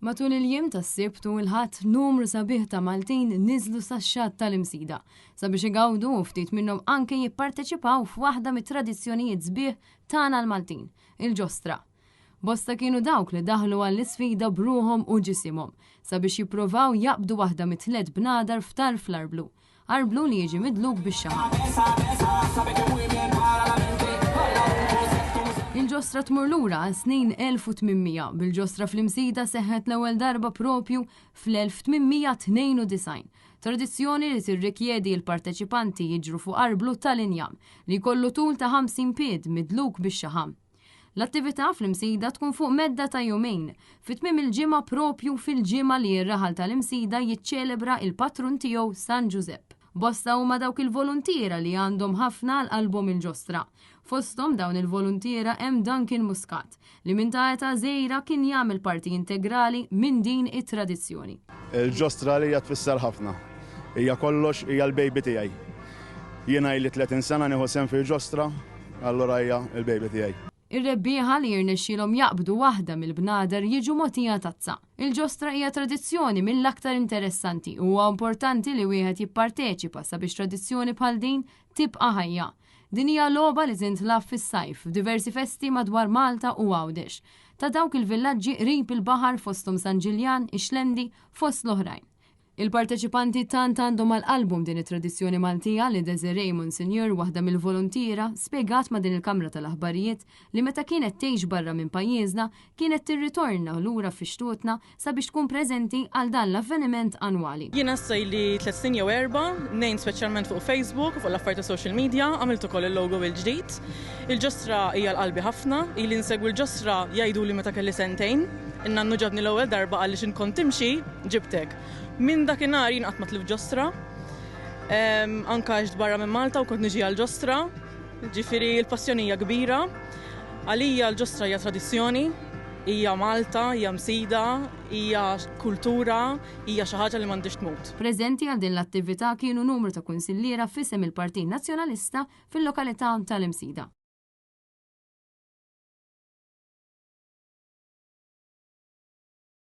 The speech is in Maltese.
Matul il-jiem tas-Sibt u l-Ħadd numru sabiħ ta' Maltin niżlu sax-xatt tal-Imsida sabiex igawdu u ftit minnhom anke jipparteċipaw f'waħda mit-tradizzjonijiet sbieħ tagħna l-Maltin, il-ġostra. Bosta kienu dawk li daħlu għall-isfida bruħhom u ġisimhom sabiex jippruvaw jaqbdu waħda mit-tliet bnadar f'tarf l-arblu. Arblu li jiġi midluk bix-xaħam. Il-ġostra tmur lura għal snin 1800 bil-ġostra fl-Imsida seħħet l-ewwel darba propju fl-1892. Tradizzjoni li tirrikjedi l-parteċipanti jiġru fuq arblu tal-injam li jkollu tul ta' 50 pied midluk bix-xaħam. L-attività fl-Imsida tkun fuq medda ta' jumejn. Fit-tmiem il-ġimgħa propju fil-ġimgħa li r-raħal tal-Imsida jiċċelebra il-patrun tiegħu San Giuseppe. Bosta huma dawk il-volontiera li għandhom ħafna l-qalbhom il-ġostra. Fosthom dawn il-volontiera hemm Duncan Muscat li minn ta' età żgħira kien jagħmel parti integrali minn din it-tradizzjoni. Il-ġostra li hija tfisser ħafna. Hija kollox hija l-bejbi tiegħi. Jiena ili 30 sena nieħu sehem fil-ġostra, allura hija l-bejbi tiegħi. Ir-rebbieħa li jirnexxielhom jaqbdu waħda mill-bnader jiġu mogħtija tazza. Il-ġostra hija tradizzjoni mill-aktar interessanti u huwa importanti li wieħed jipparteċipa sabiex tradizzjoni bħal din tibqa' ħajja. Din hija logħba li tintlagħab fis-sajf f'diversi festi madwar Malta u Għawdex ta' dawk il-villaġġi qrib il-baħar fosthom San Ġiljan, Ixlendi fost l-oħrajn. Il-parteċipanti tant għandhom għal-qalbhom din it-tradizzjoni Maltija li Desiree Monsignor, waħda mill-volontiera, spjegat ma' din il-Kamra tal-Aħbarijiet li meta kienet tgħix barra minn pajjiżna kienet tirritorna lura fix-xtutna sabiex tkun preżenti għal dan l-avveniment annwali. Jiena sajli 3 snin jew 4, nejn speċjalment fuq Facebook u fuq l-affarijiet ta' social media, għamilt ukoll il-logo il-ġdid. Il-ġostra hija l-qalbi ħafna, ili nsegwu l-ġostra jgħiduli meta kelli sentejn, innannu ġabni l-ewwel darba għaliex inkont timxi ġibtek. Minn dakinhar jien qatt ma tlif ġostra, anke għax barra minn Malta u kont niġi għall-ġostra, ġifieri l-passjoni hija kbira. Għalija l-ġostra hija tradizzjoni, hija Malta, hija Msida, hija kultura, hija xi ħaġa li m'għandix tmut. Preżenti għal din l-attività kienu numru ta' kunsilliera f'isem il-Partit Nazzjonalista fil-lokalità tal-Imsida.